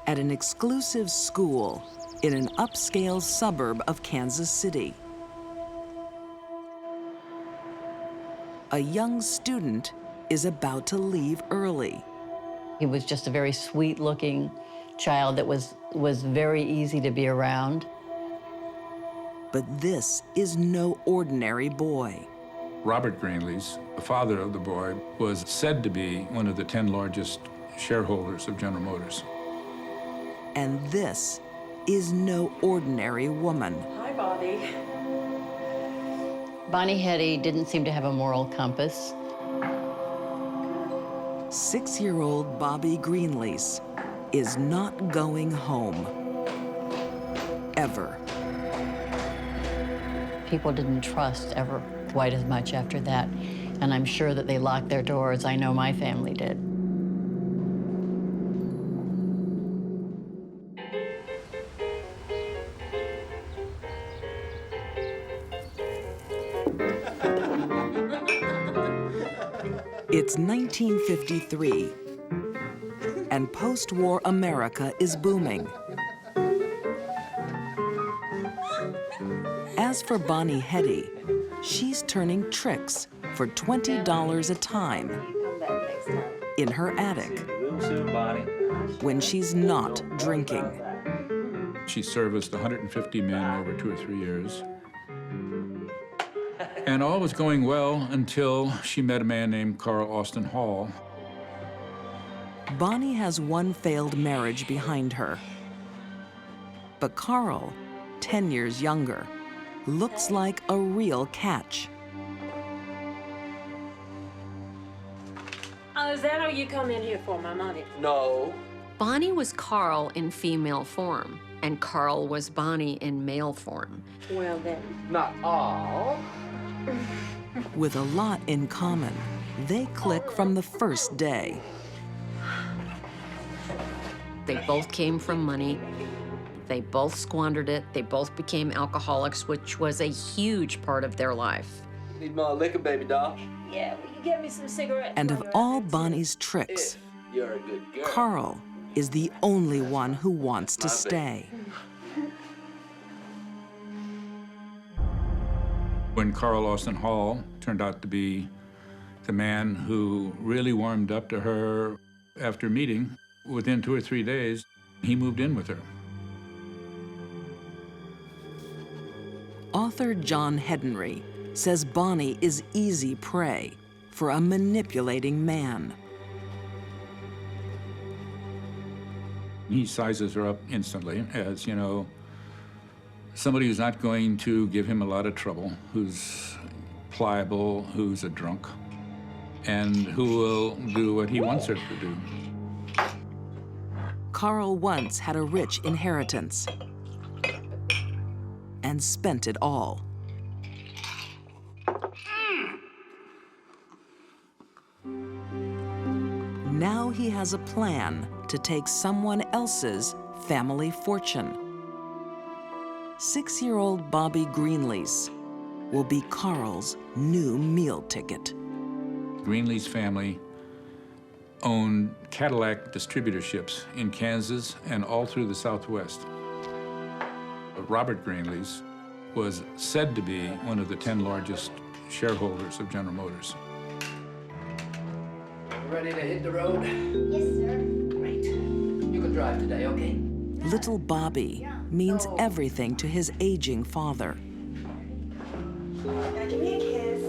at an exclusive school in an upscale suburb of Kansas City. A young student is about to leave early. He was just a very sweet-looking child that was very easy to be around. But this is no ordinary boy. Robert Greenlease, the father of the boy, was said to be one of the 10 largest shareholders of General Motors. And this is no ordinary woman. Hi, Bobby. Bonnie Hetty didn't seem to have a moral compass. 6-year-old Bobby Greenlease is not going home. Ever. People didn't trust ever quite as much after that, and I'm sure that they locked their doors. I know my family did. It's 1953, and post-war America is booming. As for Bonnie Hetty, she's turning tricks for $20 a time in her attic when she's not drinking. She serviced 150 men over 2 or 3 years. And all was going well until she met a man named Carl Austin Hall. Bonnie has one failed marriage behind her. But Carl, 10 years younger, looks like a real catch. Oh, is that all you come in here for, my money? No. Bonnie was Carl in female form, and Carl was Bonnie in male form. Well, then. Not all. With a lot in common, they click from the first day. They both came from money. They both squandered it. They both became alcoholics, which was a huge part of their life. Need more liquor, baby doll? Yeah, will you get me some cigarettes? And of all Bonnie's tricks, If you're a good girl. Carl is the only one who wants to stay. When Carl Austin Hall turned out to be the man who really warmed up to her after meeting, within 2 or 3 days, he moved in with her. Author John Hedenry says Bonnie is easy prey for a manipulating man. He sizes her up instantly as, you know, somebody who's not going to give him a lot of trouble, who's pliable, who's a drunk, and who will do what he wants her to do. Carl once had a rich inheritance and spent it all. Now he has a plan to take someone else's family fortune. 6-year-old Bobby Greenlease will be Carl's new meal ticket. Greenlease family owned Cadillac distributorships in Kansas and all through the Southwest. Robert Greenlease was said to be one of the 10 largest shareholders of General Motors. Ready to hit the road? Yes, sir. Great. You can drive today, okay? Little Bobby means everything to his aging father. Now give me a kiss.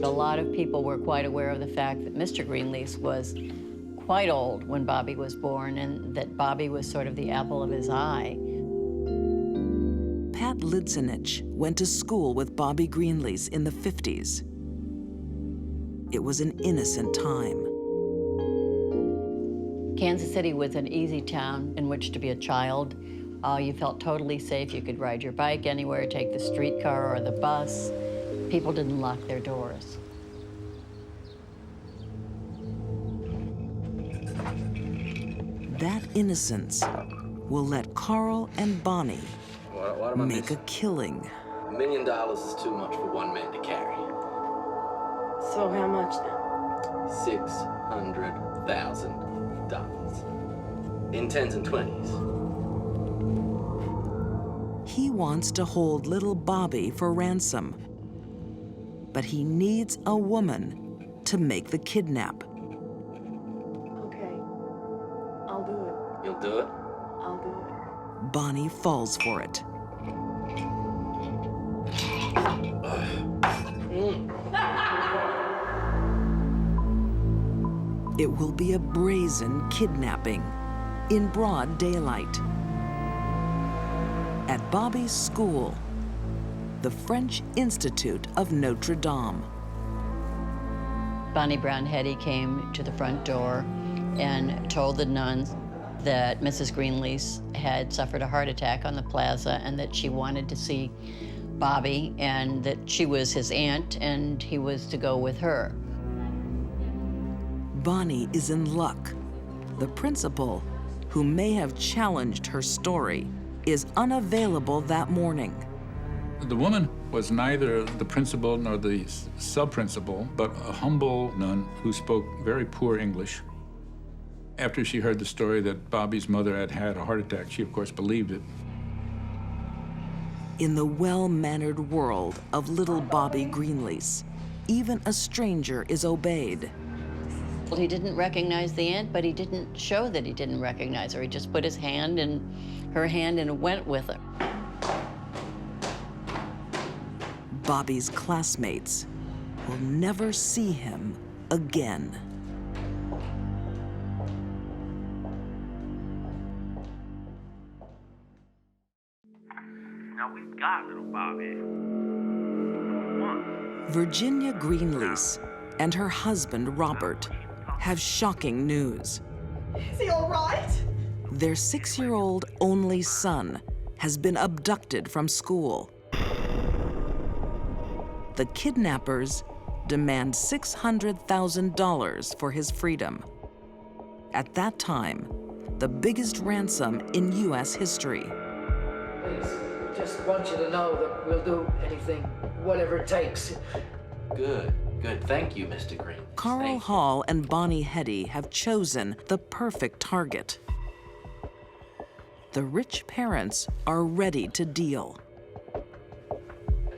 A lot of people were quite aware of the fact that Mr. Greenlease was quite old when Bobby was born, and that Bobby was sort of the apple of his eye. Pat Lidzenich went to school with Bobby Greenlease in the 50s. It was an innocent time. Kansas City was an easy town in which to be a child. You felt totally safe. You could ride your bike anywhere, take the streetcar or the bus. People didn't lock their doors. That innocence will let Carl and Bonnie What am I make a missing? killing. $1 million is too much for one man to carry. So how much then? $600,000. in 10s and 20s. He wants to hold little Bobby for ransom, but he needs a woman to make the kidnap. Okay. I'll do it. You'll do it? I'll do it. Bonnie falls for it. It will be a brazen kidnapping in broad daylight. At Bobby's school, the French Institute of Notre Dame. Bonnie Brown Hetty came to the front door and told the nuns that Mrs. Greenlease had suffered a heart attack on the plaza and that she wanted to see Bobby and that she was his aunt and he was to go with her. Bonnie is in luck. The principal, who may have challenged her story, is unavailable that morning. The woman was neither the principal nor the sub-principal, but a humble nun who spoke very poor English. After she heard the story that Bobby's mother had had a heart attack, she of course believed it. In the well-mannered world of little Bobby Greenlease, even a stranger is obeyed. Well, he didn't recognize the aunt, but he didn't show that he didn't recognize her. He just put his hand in her hand and went with her. Bobby's classmates will never see him again. Now we've got little Bobby. Virginia Greenlease and her husband, Robert, have shocking news. Is he all right? Their 6-year-old only son has been abducted from school. The kidnappers demand $600,000 for his freedom. At that time, the biggest ransom in U.S. history. Please, just want you to know that we'll do anything, whatever it takes. Good, good. Thank you, Mr. Green. Carl Hall and Bonnie Hetty have chosen the perfect target. The rich parents are ready to deal.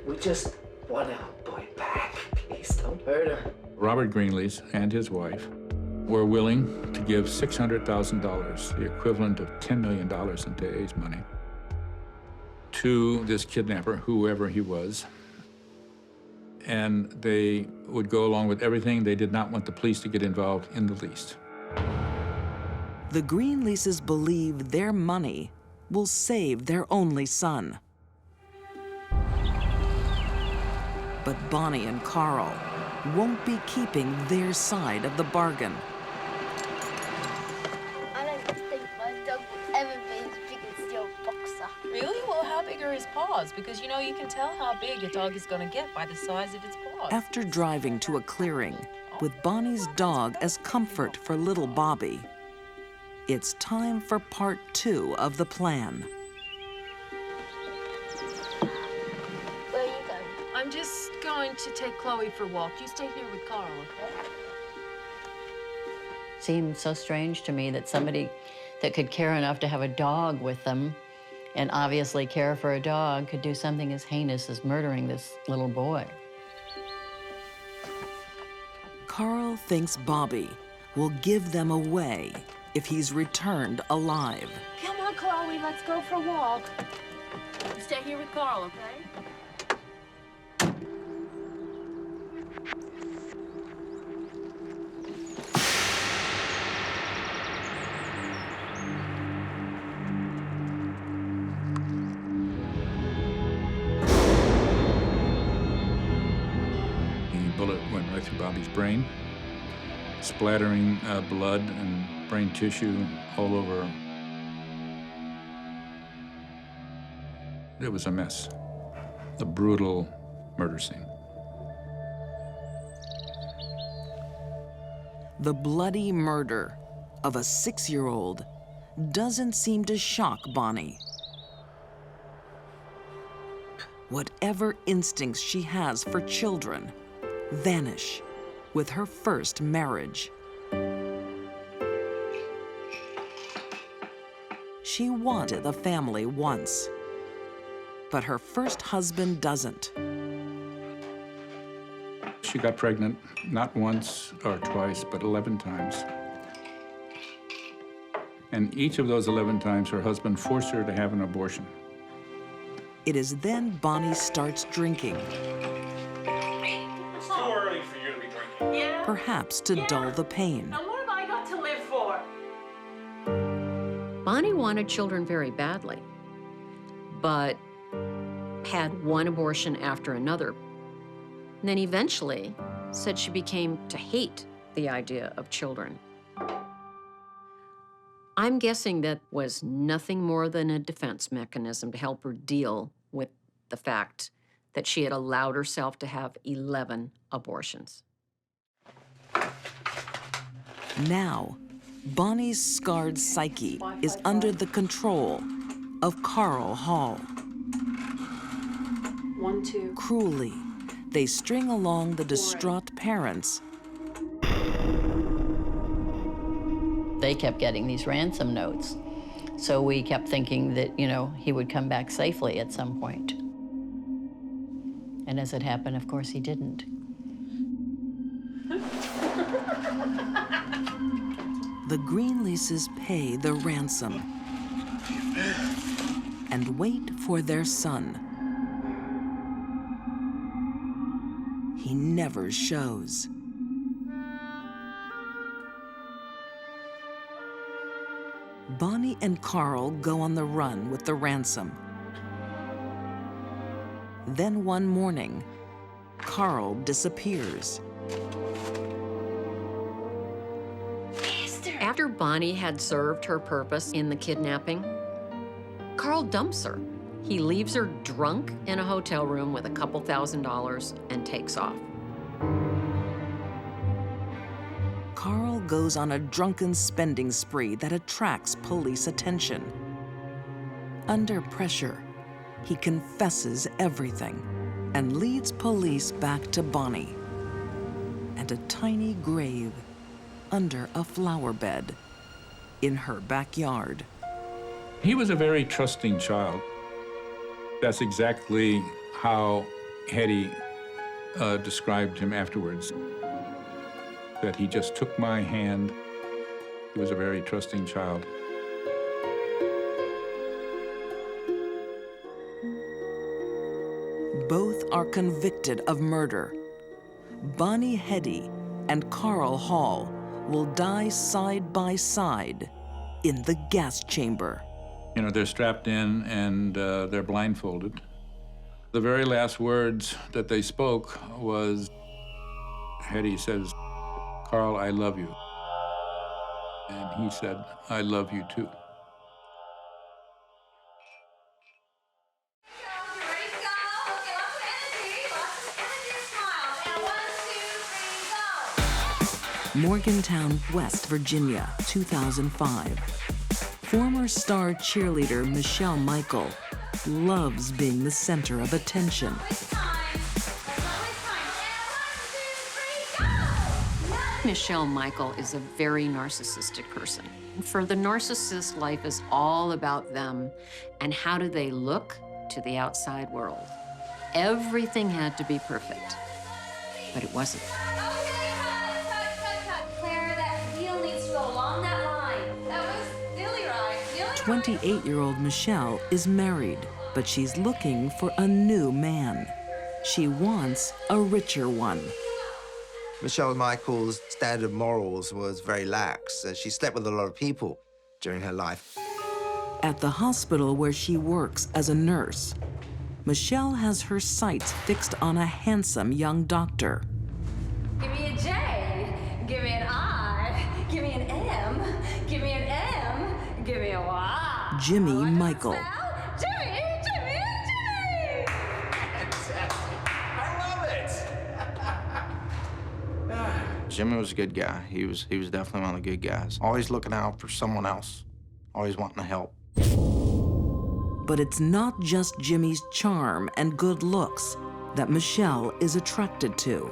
We just want our boy back. Please don't hurt him. Robert Greenlease and his wife were willing to give $600,000, the equivalent of $10 million in today's money, to this kidnapper, whoever he was. And they would go along with everything. They did not want the police to get involved in the least. The Greenleases believe their money will save their only son. But Bonnie and Carl won't be keeping their side of the bargain. I don't think my dog will ever be as big as your boxer. Really? Well, how big are his paws? Because, you know, you can tell how big a dog is going to get by the size of its paws. After driving to a clearing with Bonnie's dog as comfort for little Bobby, it's time for part 2 of the plan. Where are you going? I'm just going to take Chloe for a walk. You stay here with Carl, okay? Seemed so strange to me that somebody that could care enough to have a dog with them and obviously care for a dog could do something as heinous as murdering this little boy. Carl thinks Bobby will give them away if he's returned alive. Come on, Chloe, let's go for a walk. You stay here with Carl, okay? The bullet went right through Bobby's brain, splattering blood and brain tissue all over. It was a mess. A brutal murder scene. The bloody murder of a 6-year-old doesn't seem to shock Bonnie. Whatever instincts she has for children vanish with her first marriage. She wanted a family once, but her first husband doesn't. She got pregnant not once or twice, but 11 times. And each of those 11 times, her husband forced her to have an abortion. It is then Bonnie starts drinking. It's too early for you to be drinking. Yeah? Perhaps to dull the pain. And what have I got to live for? Bonnie wanted children very badly, but had one abortion after another. And then eventually said she became to hate the idea of children. I'm guessing that was nothing more than a defense mechanism to help her deal with the fact that she had allowed herself to have 11 abortions. Now, Bonnie's scarred psyche is under the control of Carl Hall. 1, 2. Cruelly, they string along the distraught parents. They kept getting these ransom notes. So we kept thinking that, you know, he would come back safely at some point. And as it happened, of course, he didn't. The Greenleases pay the ransom and wait for their son. He never shows. Bonnie and Carl go on the run with the ransom. Then one morning, Carl disappears. After Bonnie had served her purpose in the kidnapping, Carl dumps her. He leaves her drunk in a hotel room with a couple $1,000s and takes off. Carl goes on a drunken spending spree that attracts police attention. Under pressure, he confesses everything and leads police back to Bonnie and a tiny grave under a flower bed in her backyard. He was a very trusting child. That's exactly how Hetty described him afterwards. That he just took my hand. He was a very trusting child. Both are convicted of murder. Bonnie Hetty and Carl Hall will die side by side in the gas chamber. You know, they're strapped in and they're blindfolded. The very last words that they spoke was, Hetty says, "Carl, I love you." And he said, "I love you too." Morgantown, West Virginia, 2005. Former star cheerleader Michelle Michael loves being the center of attention. Michelle Michael is a very narcissistic person. For the narcissist, life is all about them and how do they look to the outside world. Everything had to be perfect, but it wasn't. Okay, cut. Claire, that wheel needs to go along that line. That was nearly right. 28-year-old Michelle is married, but she's looking for a new man. She wants a richer one. Michelle Michael's standard morals was very lax. She slept with a lot of people during her life. At the hospital where she works as a nurse, Michelle has her sights fixed on a handsome young doctor. Give me a J. Give me an I. Give me an M. Give me an M. Give me a Y. Jimmy Michael. Jimmy! Jimmy was a good guy. He was definitely one of the good guys. Always looking out for someone else. Always wanting to help. But it's not just Jimmy's charm and good looks that Michelle is attracted to.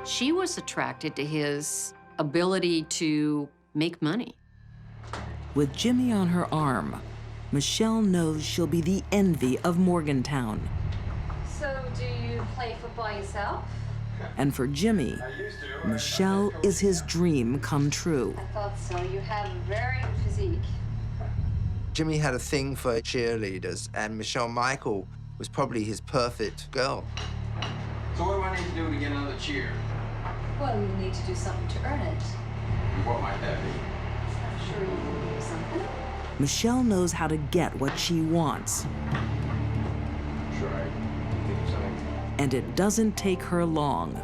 She was attracted to his ability to make money. With Jimmy on her arm, Michelle knows she'll be the envy of Morgantown. So, do you play football yourself? And for Jimmy, Michelle is his dream come true. I thought so. You have a very good physique. Jimmy had a thing for cheerleaders, and Michelle Michael was probably his perfect girl. So what do I need to do to get another cheer? Well, you need to do something to earn it. And what might that be? I'm sure you can do something. Michelle knows how to get what she wants, Sure, I think of something. and it doesn't take her long.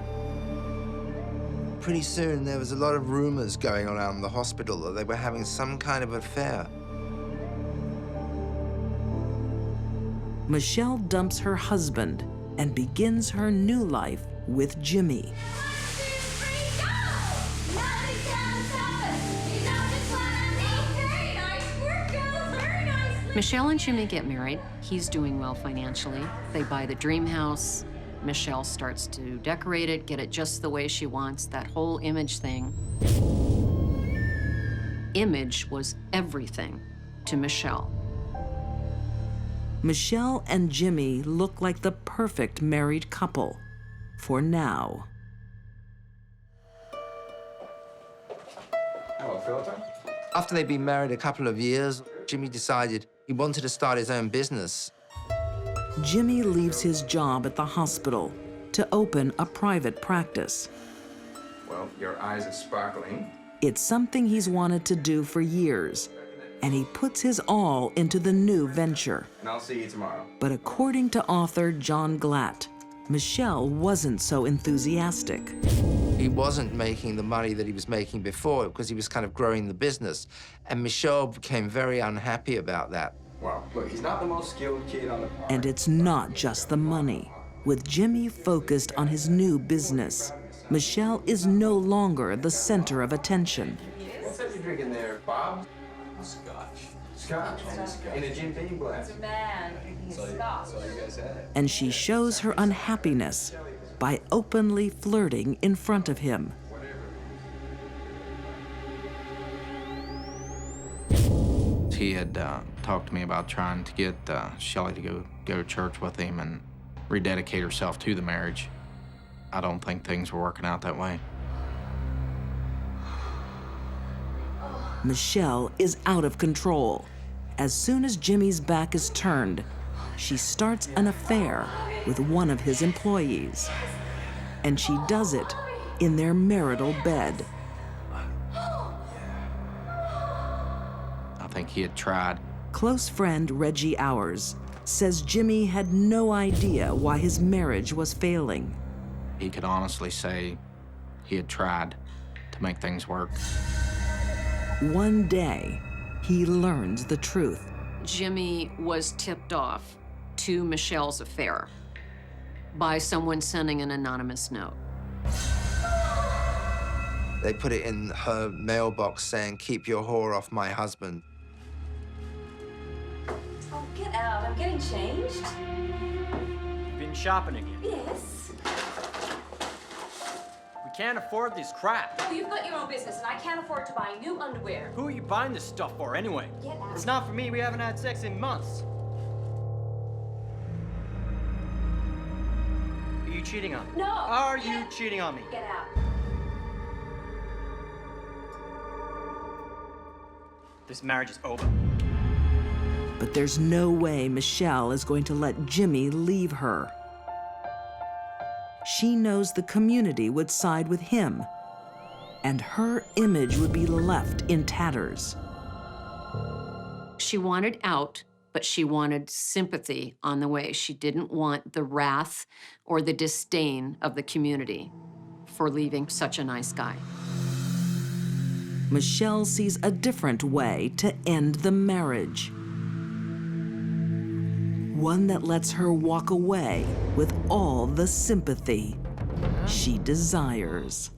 Pretty soon, there was a lot of rumors going on around the hospital that they were having some kind of affair. Michelle dumps her husband and begins her new life with Jimmy. Michelle and Jimmy get married. He's doing well financially. They buy the dream house. Michelle starts to decorate it, get it just the way she wants, that whole image thing. Image was everything to Michelle. Michelle and Jimmy look like the perfect married couple for now. Hello, Philippa. After they'd been married a couple of years, Jimmy decided he wanted to start his own business. Jimmy leaves his job at the hospital to open a private practice. Well, your eyes are sparkling. It's something he's wanted to do for years, and he puts his all into the new venture. And I'll see you tomorrow. But according to author John Glatt, Michelle wasn't so enthusiastic. He wasn't making the money that he was making before because he was kind of growing the business. And Michelle became very unhappy about that. Well, look, he's not the most skilled kid on the farm. And it's not just the money. With Jimmy focused on his new business, Michelle is no longer the center of attention. What's that you're drinking there, Bob? Scotch. Scotch? In a Jim Beam glass. Man, he's Scotch. And she shows her unhappiness by openly flirting in front of him. He had talked to me about trying to get Shelley to go to church with him and rededicate herself to the marriage. I don't think things were working out that way. Michelle is out of control. As soon as Jimmy's back is turned, she starts an affair with one of his employees. And she does it in their marital bed. I think he had tried. Close friend Reggie Hours says Jimmy had no idea why his marriage was failing. He could honestly say he had tried to make things work. One day, he learns the truth. Jimmy was tipped off to Michelle's affair by someone sending an anonymous note. They put it in her mailbox saying, "Keep your whore off my husband." Oh, get out. I'm getting changed. Been shopping again? Yes. We can't afford this crap. You've got your own business, and I can't afford to buy new underwear. Who are you buying this stuff for anyway? Get out. It's not for me. We haven't had sex in months. Are you cheating on me? No. Are you cheating on me? Get out. This marriage is over. But there's no way Michelle is going to let Jimmy leave her. She knows the community would side with him, and her image would be left in tatters. She wanted out, but she wanted sympathy on the way. She didn't want the wrath or the disdain of the community for leaving such a nice guy. Michelle sees a different way to end the marriage. One that lets her walk away with all the sympathy she desires.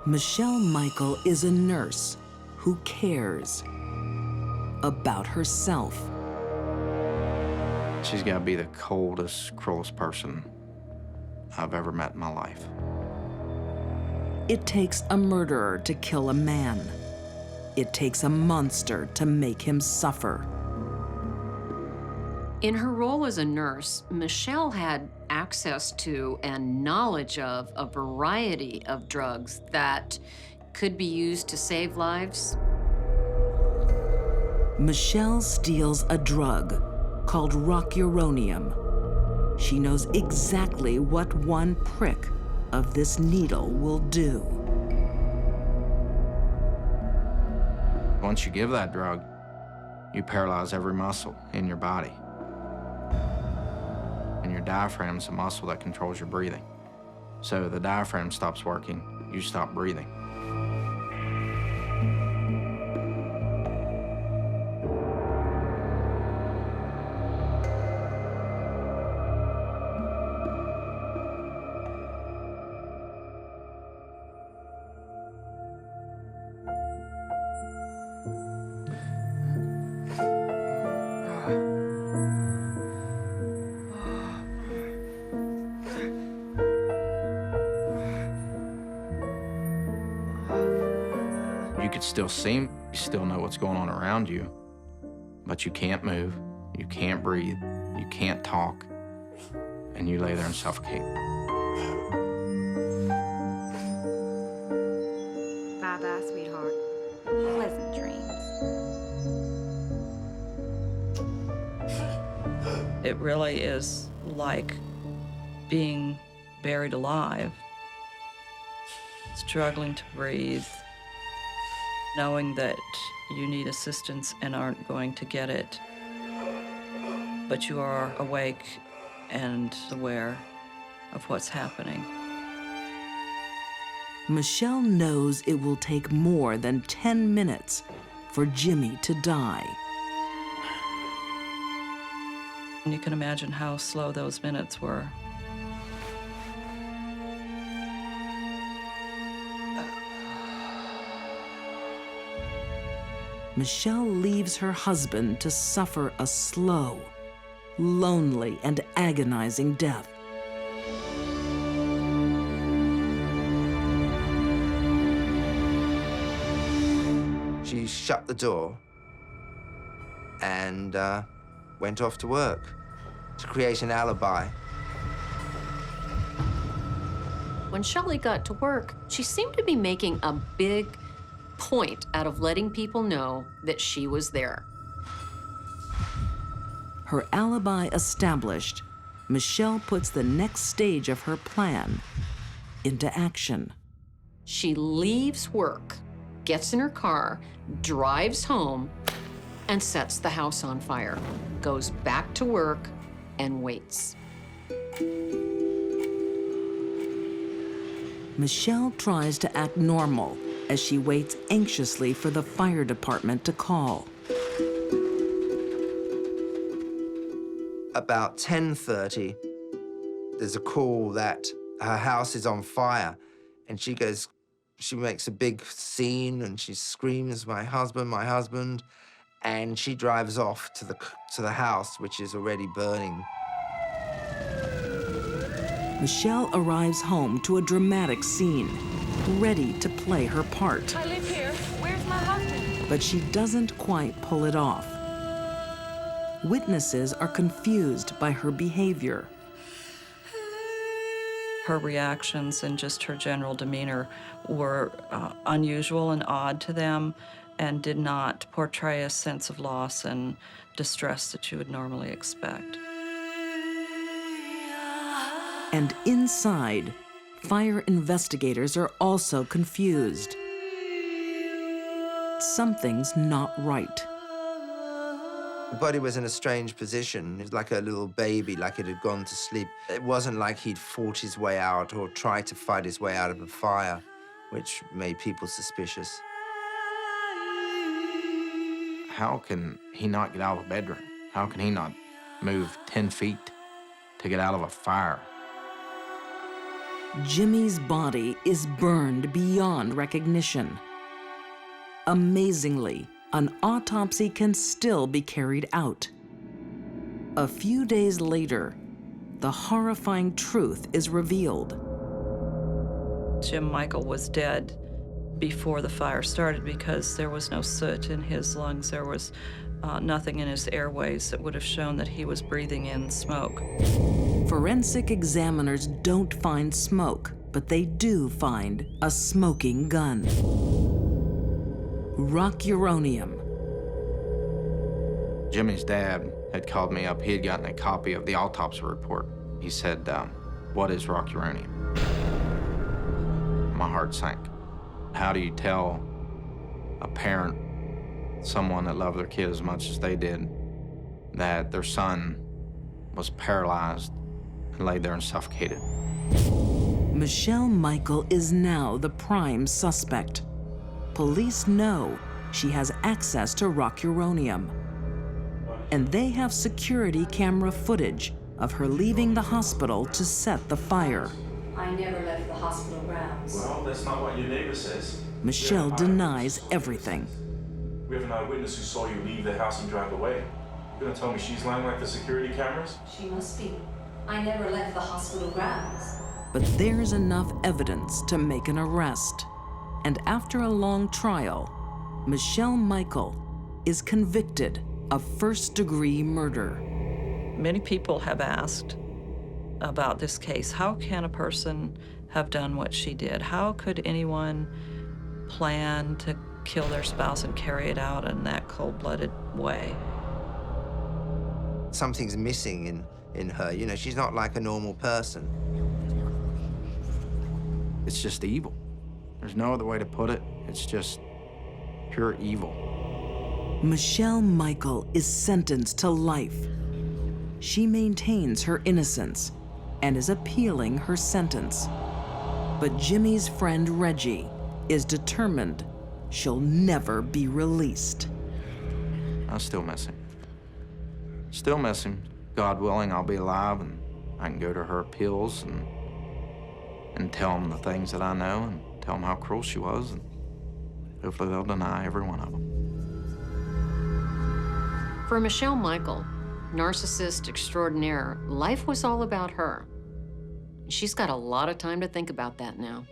Michelle Michael is a nurse who cares about herself. She's got to be the coldest, cruelest person I've ever met in my life. It takes a murderer to kill a man, It takes a monster to make him suffer. In her role as a nurse, Michelle had access to and knowledge of a variety of drugs that could be used to save lives. Michelle steals a drug called rocuronium. She knows exactly what one prick of this needle will do. Once you give that drug, you paralyze every muscle in your body. And your diaphragm's a muscle that controls your breathing. So the diaphragm stops working, you stop breathing. You could still see, you still know what's going on around you, but you can't move, you can't breathe, you can't talk, and you lay there and suffocate. Bye-bye, sweetheart. Pleasant dreams. It really is like being buried alive, struggling to breathe, knowing that you need assistance and aren't going to get it, but you are awake and aware of what's happening. Michelle knows it will take more than 10 minutes for Jimmy to die. And you can imagine how slow those minutes were. Michelle leaves her husband to suffer a slow, lonely, and agonizing death. She shut the door and went off to work to create an alibi. When Shelley got to work, she seemed to be making a big point out of letting people know that she was there. Her alibi established, Michelle puts the next stage of her plan into action. She leaves work, gets in her car, drives home, and sets the house on fire, goes back to work, and waits. Michelle tries to act normal as she waits anxiously for the fire department to call. About 10:30, there's a call that her house is on fire, and she makes a big scene and she screams, my husband, and she drives off to the house, which is already burning. Michelle arrives home to a dramatic scene, ready to play her part. I live here. Where's my husband? But she doesn't quite pull it off. Witnesses are confused by her behavior. Her reactions and just her general demeanor were unusual and odd to them and did not portray a sense of loss and distress that you would normally expect. And inside, fire investigators are also confused. Something's not right. The body was in a strange position. It was like a little baby, like it had gone to sleep. It wasn't like he'd fought his way out or tried to fight his way out of the fire, which made people suspicious. How can he not get out of a bedroom? How can he not move 10 feet to get out of a fire? Jimmy's body is burned beyond recognition. Amazingly, an autopsy can still be carried out. A few days later, the horrifying truth is revealed. Jim Michael was dead before the fire started because there was no soot in his lungs. There was nothing in his airways that would have shown that he was breathing in smoke. Forensic examiners don't find smoke, but they do find a smoking gun. Rock uranium. Jimmy's dad had called me up. He had gotten a copy of the autopsy report. He said, what is rock uranium? My heart sank. How do you tell a parent, someone that loved their kid as much as they did, that their son was paralyzed and laid there and suffocated? Michelle Michael is now the prime suspect. Police know she has access to rock uranium, and they have security camera footage of her leaving the hospital to set the fire. I never left the hospital grounds. Well, that's not what your neighbor says. Michelle denies everything. We have an eyewitness who saw you leave the house and drive away. You're gonna tell me she's lying like the security cameras? She must be. I never left the hospital grounds. But there's enough evidence to make an arrest. And after a long trial, Michelle Michael is convicted of first-degree murder. Many people have asked about this case. How can a person have done what she did? How could anyone plan to kill their spouse and carry it out in that cold-blooded way? Something's missing in her. You know, she's not like a normal person. It's just evil. There's no other way to put it. It's just pure evil. Michelle Michael is sentenced to life. She maintains her innocence and is appealing her sentence. But Jimmy's friend Reggie is determined she'll never be released. I still miss him. Still miss him. God willing, I'll be alive and I can go to her appeals and tell them the things that I know and tell them how cruel she was, and hopefully they'll deny every one of them. For Michelle Michael, narcissist extraordinaire, life was all about her. She's got a lot of time to think about that now.